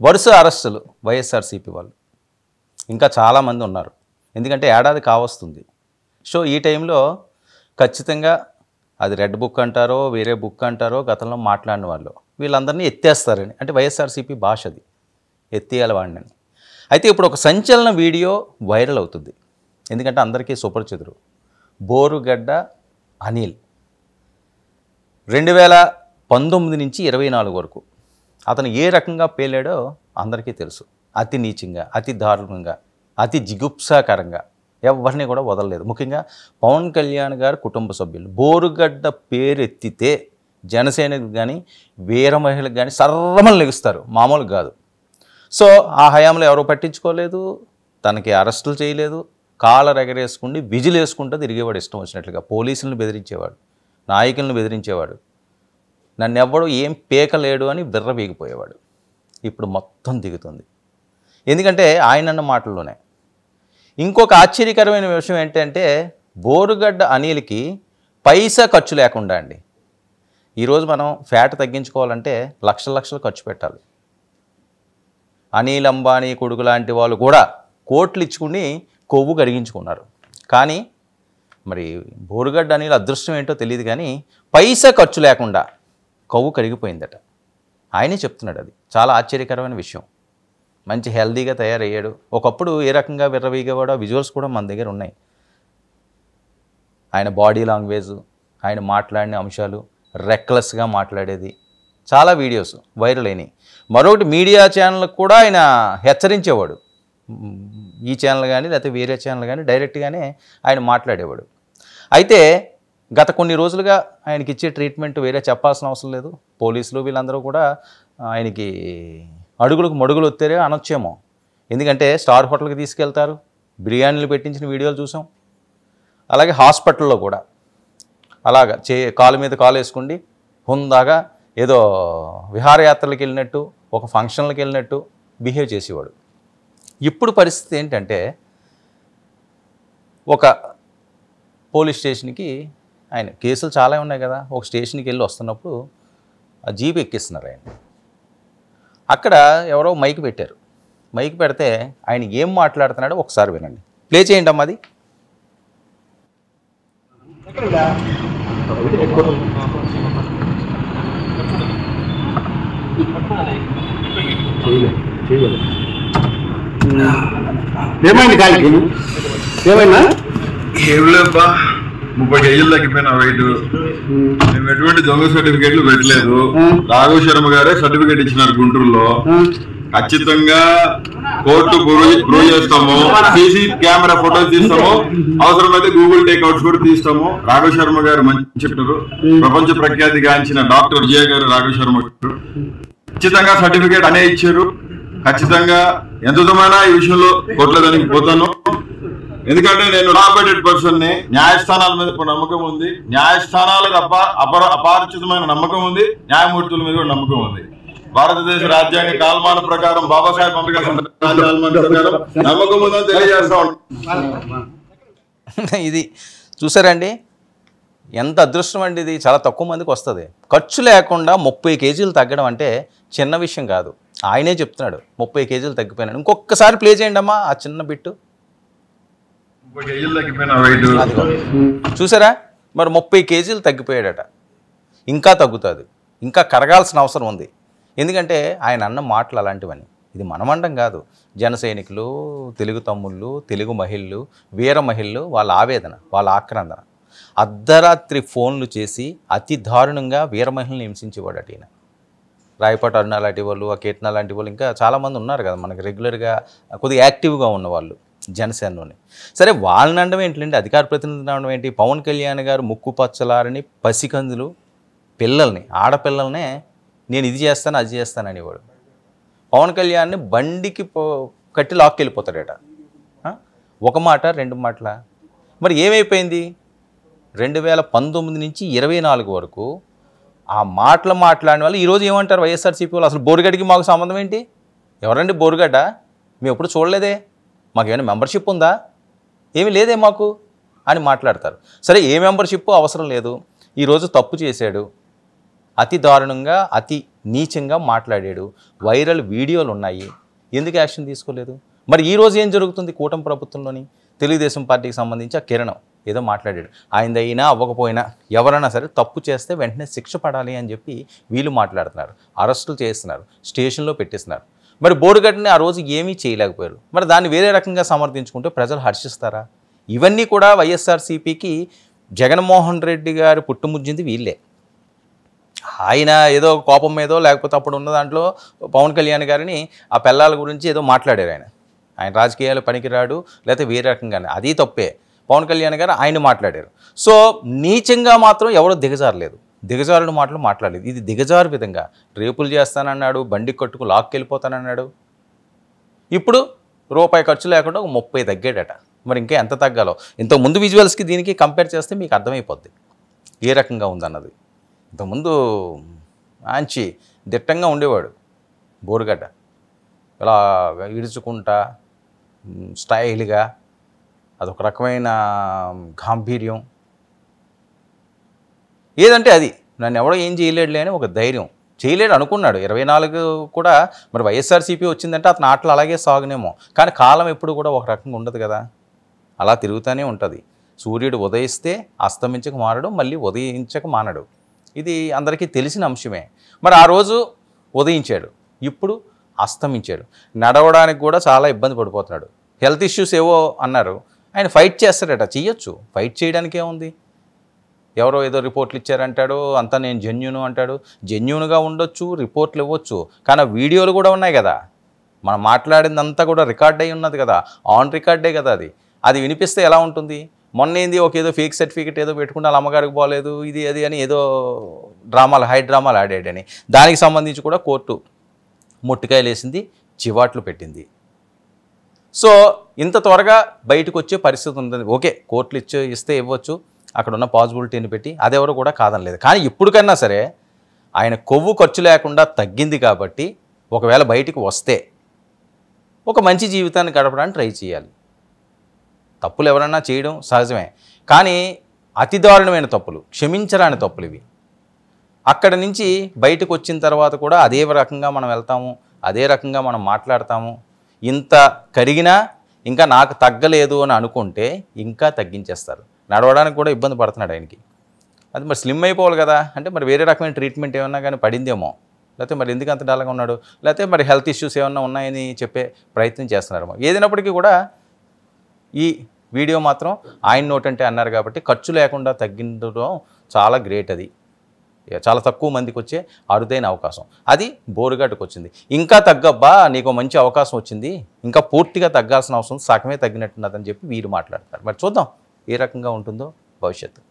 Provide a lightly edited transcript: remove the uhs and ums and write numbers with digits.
వరుస అరెస్టులు వైఎస్ఆర్సీపీ వాళ్ళు. ఇంకా చాలామంది ఉన్నారు. ఎందుకంటే ఏడాది కావస్తుంది. సో ఈ టైంలో ఖచ్చితంగా అది రెడ్ బుక్ అంటారో వేరే బుక్ అంటారో గతంలో మాట్లాడిన వాళ్ళు వీళ్ళందరినీ ఎత్తేస్తారని, అంటే వైఎస్ఆర్సీపీ భాష అది, ఎత్తేయాలి వాడిని. అయితే ఇప్పుడు ఒక సంచలన వీడియో వైరల్ అవుతుంది. ఎందుకంటే అందరికీ సుపరిచితుడు బోరుగడ్డ అనిల్ 2019 నుంచి 24 వరకు అతను ఏ రకంగా పేలాడో అందరికీ తెలుసు. అతి నీచంగా, అతి దారుణంగా, అతి జిగుప్సాకరంగా ఎవరిని కూడా వదలలేదు. ముఖ్యంగా పవన్ కళ్యాణ్ గారు కుటుంబ సభ్యులు బోరుగడ్డ పేరెత్తితే జనసేనకు కానీ వీర మహిళలకు కానీ సర్రమలు లెగుస్తారు, మామూలు కాదు. సో ఆ హయాంలో ఎవరో పట్టించుకోలేదు, తనకి అరెస్టులు చేయలేదు, కాలర్ ఎగరేసుకుండి విజిల్ వేసుకుంటూ తిరిగేవాడు ఇష్టం వచ్చినట్లుగా. పోలీసులను బెదిరించేవాడు, నాయకులను బెదిరించేవాడు, నన్ను ఎవ్వడూ ఏం పీకలేడు అని బిర్రవీగిపోయేవాడు. ఇప్పుడు మొత్తం దిగుతుంది. ఎందుకంటే ఆయన అన్న మాటల్లోనే. ఇంకొక ఆశ్చర్యకరమైన విషయం ఏంటంటే బోరుగడ్డ అనిల్కి పైసా ఖర్చు లేకుండా అండి. ఈరోజు మనం ఫ్యాట్ తగ్గించుకోవాలంటే లక్షలు ఖర్చు పెట్టాలి. అనిల్ అంబానీ కొడుకు లాంటి వాళ్ళు కూడా కోట్లు ఇచ్చుకుని కొవ్వు కరిగించుకున్నారు. కానీ మరి బోరుగడ్డ అనిల్ అదృష్టం ఏంటో తెలియదు, కానీ పైసా ఖర్చు లేకుండా కొవ్వు కరిగిపోయిందట. ఆయనే చెప్తున్నాడు. అది చాలా ఆశ్చర్యకరమైన విషయం. మంచి హెల్దీగా తయారయ్యాడు. ఒకప్పుడు ఏ రకంగా విర్రవీగేవాడో విజువల్స్ కూడా మన దగ్గర ఉన్నాయి. ఆయన బాడీ లాంగ్వేజ్, ఆయన మాట్లాడిన అంశాలు, రెక్లెస్గా మాట్లాడేది, చాలా వీడియోస్ వైరల్ అయినాయి. మరొకటి మీడియా ఛానళ్ళకు కూడా ఆయన హెచ్చరించేవాడు. ఈ ఛానల్ కానీ లేకపోతే వేరే ఛానల్ కానీ డైరెక్ట్గానే ఆయన మాట్లాడేవాడు. అయితే గత కొన్ని రోజులుగా ఆయనకి ఇచ్చే ట్రీట్మెంట్ వేరే చెప్పాల్సిన అవసరం లేదు. పోలీసులు వీళ్ళందరూ కూడా ఆయనకి అడుగులకు మడుగులు వస్తారే అనొచ్చేమో. ఎందుకంటే స్టార్ హోటల్కి తీసుకెళ్తారు, బిర్యానీలు పెట్టించిన వీడియోలు చూసాం. అలాగే హాస్పిటల్లో కూడా అలాగా కాలు మీద కాలు వేసుకుండి హుందాగా ఏదో విహారయాత్రలకు వెళ్ళినట్టు, ఒక ఫంక్షన్లకు వెళ్ళినట్టు బిహేవ్ చేసేవాడు. ఇప్పుడు పరిస్థితి ఏంటంటే ఒక పోలీస్ స్టేషన్కి ఆయన కేసులు చాలా ఉన్నాయి కదా, ఒక స్టేషన్కి వెళ్ళి వస్తున్నప్పుడు ఆ జీప్ ఎక్కిస్తున్నారు ఆయన. అక్కడ ఎవరో మైక్ పెట్టారు. మైక్ పెడితే ఆయన ఏం మాట్లాడుతున్నాడో ఒకసారి వినండి. ప్లే చేయండి అమ్మా. అది ఏమైంది కాలికి? ఏమైనా ఏం లేబ్బా, 30 కేజీలు తగ్గిపోయినా వెయిట్. మేము ఎటువంటి దొంగ సర్టిఫికేట్లు పెట్టలేదు. రాఘవ శర్మ గారే సర్టిఫికేట్ ఇచ్చినారు గుంటూరులో. ఖచ్చితంగా కోర్టు ప్రూవ్ చేస్తాము, సీసీ కెమెరా ఫోటోస్ తీస్తాము, అవసరమైతే గూగుల్ టేక్అవుట్స్ కూడా తీస్తాము. రాఘవ శర్మ గారు మంచి చెప్తారు. ప్రపంచ ప్రఖ్యాతి గాంచిన డాక్టర్ విజయ్ గారు రాఘవ శర్మ గారు ఖచ్చితంగా సర్టిఫికేట్ అనే ఇచ్చారు. ఖచ్చితంగా ఎంత దూరమైనా ఈ విషయంలో కోర్టులో దానికి పోతాను. ఎందుకంటే నేను రాబర్టెడ్ పర్సన్ ని, న్యాయస్థానాల మీద నమ్మకం ఉంది, న్యాయస్థానాలకు అపారచితమైన నమ్మకం ఉంది, న్యాయమూర్తుల మీద కూడా నమ్మకం ఉంది. భారతదేశ రాజ్యాంగ కాలమాన ప్రకారం బాబాసాహెబ్ అంబేద్కర్ నమ్మకం ఉందని తెలియజేస్తా ఉంటాను. ఇది చూసారండి, ఎంత అదృష్టం అండి. ఇది చాలా తక్కువ మందికి వస్తుంది. ఖర్చు లేకుండా 30 కేజీలు తగ్గడం అంటే చిన్న విషయం కాదు. ఆయనే చెప్తున్నాడు 30 కేజీలు తగ్గిపోయినాడు. ఇంకొకసారి ప్లే చేయండి అమ్మా ఆ చిన్న బిట్టు. 30 కేజీలు తగ్గిపోయినా వెయిట్ చూసారా? మరి 30 కేజీలు తగ్గిపోయాడట. ఇంకా తగ్గుతుంది, ఇంకా కరగాల్సిన అవసరం ఉంది. ఎందుకంటే ఆయన అన్న మాటలు అలాంటివని. ఇది మనమండం కాదు, జన సైనికులు, తెలుగు తమ్ముళ్ళు, తెలుగు మహిళలు, వీర మహిళలు వాళ్ళ ఆవేదన, వాళ్ళ ఆక్రందన. అర్ధరాత్రి ఫోన్లు చేసి అతి దారుణంగా వీర మహిళని హింసించేవాడట ఈయన. రాయపాటి అరుణ లాంటి వాళ్ళు, ఆ కీర్తన లాంటి వాళ్ళు, ఇంకా చాలామంది ఉన్నారు కదా మనకి రెగ్యులర్గా కొద్దిగా యాక్టివ్గా ఉన్నవాళ్ళు జనసేనలోని. సరే వాళ్ళని అనడం ఏంటంటే, అధికార ప్రతినిధిని అనడం ఏంటి? పవన్ కళ్యాణ్ గారు ముక్కు పచ్చలారని పసికందులు పిల్లల్ని, ఆడపిల్లల్నే నేను ఇది చేస్తాను అది చేస్తాను అనేవాడు. పవన్ కళ్యాణ్ని బండికి కట్టి లాక్కెళ్ళిపోతాడట. ఒక మాట రెండు మాటల. మరి ఏమైపోయింది? 2019 నుంచి 24 వరకు ఆ మాటలు మాట్లాడిన వాళ్ళు ఈరోజు ఏమంటారు వైఎస్ఆర్సీపీ వాళ్ళు? అసలు బోరుగడ్డకి మాకు సంబంధం ఏంటి? ఎవరండి బోరుగడ్డ? మేము ఎప్పుడు చూడలేదే, మాకు ఏమైనా మెంబర్షిప్ ఉందా? ఏమీ లేదే మాకు అని మాట్లాడతారు. సరే, ఏ మెంబర్షిప్ అవసరం లేదు. ఈరోజు తప్పు చేశాడు, అతి దారుణంగా, అతి నీచంగా మాట్లాడాడు, వైరల్ వీడియోలు ఉన్నాయి, ఎందుకు యాక్షన్ తీసుకోలేదు? మరి ఈరోజు ఏం జరుగుతుంది కూటమి ప్రభుత్వంలోని? తెలుగుదేశం పార్టీకి సంబంధించి ఆ కిరణం ఏదో మాట్లాడాడు, ఆయనది అయినా అవ్వకపోయినా ఎవరైనా సరే తప్పు చేస్తే వెంటనే శిక్ష పడాలి అని చెప్పి వీళ్ళు మాట్లాడుతున్నారు, అరెస్టులు చేస్తున్నారు, స్టేషన్లో పెట్టిస్తున్నారు. మరి బోరుగడ్డని ఆ రోజు ఏమీ చేయలేకపోయారు. మరి దాన్ని వేరే రకంగా సమర్థించుకుంటే ప్రజలు హర్షిస్తారా? ఇవన్నీ కూడా వైఎస్ఆర్సీపీకి జగన్మోహన్ రెడ్డి గారు పుట్టుముజ్జింది వీళ్ళే. ఆయన ఏదో కోపం మీదో లేకపోతే అప్పుడు ఉన్న దాంట్లో పవన్ కళ్యాణ్ గారిని ఆ పిల్లల గురించి ఏదో మాట్లాడారు. ఆయన రాజకీయాలు పనికిరాడు లేకపోతే వేరే రకంగానే, అది తప్పే. పవన్ కళ్యాణ్ గారు ఆయన మాట్లాడారు. సో నీచంగా మాత్రం ఎవరో దిగజారలేదు, దిగజారుడు మాటలు మాట్లాడలేదు. ఇది దిగజారు విధంగా రేపులు చేస్తానన్నాడు, బండి కట్టుకు లాక్కెళ్ళిపోతానన్నాడు. ఇప్పుడు రూపాయి ఖర్చు లేకుండా ఒక 30 తగ్గాడట. మరి ఇంకా ఎంత తగ్గాలో? ఇంతకుముందు విజువల్స్కి దీనికి కంపేర్ చేస్తే మీకు అర్థమైపోద్ది ఏ రకంగా ఉందన్నది. ఇంతకుముందు మంచి దిట్టంగా ఉండేవాడు బోరుగడ్డ, ఇలా ఇడుచుకుంటా స్టైల్గా, అదొక రకమైన గాంభీర్యం. ఏదంటే అది నన్ను ఎవడో ఏం చేయలేడులే అని ఒక ధైర్యం. చేయలేడు అనుకున్నాడు 24 కూడా. మరి వైఎస్ఆర్సీపీ వచ్చిందంటే అతని ఆటలు అలాగే సాగునేమో. కానీ కాలం ఎప్పుడు కూడా ఒక రకంగా ఉండదు కదా, అలా తిరుగుతూనే ఉంటుంది. సూర్యుడు ఉదయిస్తే అస్తమించక మారడు, మళ్ళీ ఉదయించక మానడు. ఇది అందరికీ తెలిసిన అంశమే. మరి ఆ రోజు ఉదయించాడు, ఇప్పుడు అస్తమించాడు. నడవడానికి కూడా చాలా ఇబ్బంది పడిపోతున్నాడు. హెల్త్ ఇష్యూస్ ఏవో అన్నారు. ఆయన ఫైట్ చేస్తాడట, చెయ్యొచ్చు. ఫైట్ చేయడానికి ఏముంది? ఎవరో ఏదో రిపోర్ట్లు ఇచ్చారంటాడు, అంతా నేను జెన్యూను అంటాడు. జెన్యూన్గా ఉండొచ్చు, రిపోర్ట్లు ఇవ్వచ్చు, కానీ వీడియోలు కూడా ఉన్నాయి కదా. మనం మాట్లాడిందంతా కూడా రికార్డ్ అయి ఉన్నది కదా, ఆన్ రికార్డే కదా అది. అది వినిపిస్తే ఎలా ఉంటుంది? మొన్న ఏంది ఒక ఏదో ఫేక్ సర్టిఫికేట్ ఏదో పెట్టుకుంటే వాళ్ళ అమ్మగారికి పోలేదు, ఇది అది అని ఏదో డ్రామాలు, హై డ్రామాలు ఆడాడని, దానికి సంబంధించి కూడా కోర్టు మొట్టికాయలు వేసింది, చివాట్లు పెట్టింది. సో ఇంత త్వరగా బయటకు వచ్చే పరిస్థితి ఉంటుంది. ఓకే, కోర్టులు ఇస్తే ఇవ్వచ్చు, అక్కడ ఉన్న పాజిబిలిటీని పెట్టి, అదెవరు కూడా కాదనలేదు. కానీ ఇప్పటికన్నా సరే ఆయన కొవ్వు ఖర్చు లేకుండా తగ్గింది కాబట్టి ఒకవేళ బయటికి వస్తే ఒక మంచి జీవితాన్ని గడపడానికి ట్రై చేయాలి. తప్పులు ఎవరన్నా చేయడం సహజమే, కానీ అతి దారుణమైన తప్పులు, క్షమించరాని తప్పులు ఇవి. అక్కడి నుంచి బయటకు వచ్చిన తర్వాత కూడా అదే రకంగా మనం వెళ్తాము, అదే రకంగా మనం మాట్లాడతాము. ఇంత కరిగినా ఇంకా నాకు తగ్గలేదు అని అనుకుంటే ఇంకా తగ్గించేస్తారు. నడవడానికి కూడా ఇబ్బంది పడుతున్నాడు ఆయనకి. అది మరి స్లిమ్ అయిపోవాలి కదా, అంటే మరి వేరే రకమైన ట్రీట్మెంట్ ఏమన్నా కానీ పడిందేమో, లేకపోతే మరి ఎందుకు అంత డల్గా ఉన్నాడు, లేకపోతే మరి హెల్త్ ఇష్యూస్ ఏమన్నా ఉన్నాయని చెప్పే ప్రయత్నం చేస్తున్నారేమో. ఏదైనప్పటికీ కూడా ఈ వీడియో మాత్రం ఆయన నోటంటే అన్నారు కాబట్టి ఖర్చు లేకుండా తగ్గించడం చాలా గ్రేట్. అది చాలా తక్కువ మందికి వచ్చే అరుదైన అవకాశం, అది బోరుగడ్డకు వచ్చింది. ఇంకా తగ్గబ్బా, నీకు మంచి అవకాశం వచ్చింది, ఇంకా పూర్తిగా తగ్గాల్సిన అవసరం సగమే తగ్గినట్టున్నదని చెప్పి వీరు మాట్లాడతారు. మరి చూద్దాం ఏ రకంగా ఉంటుందో భవిష్యత్తు.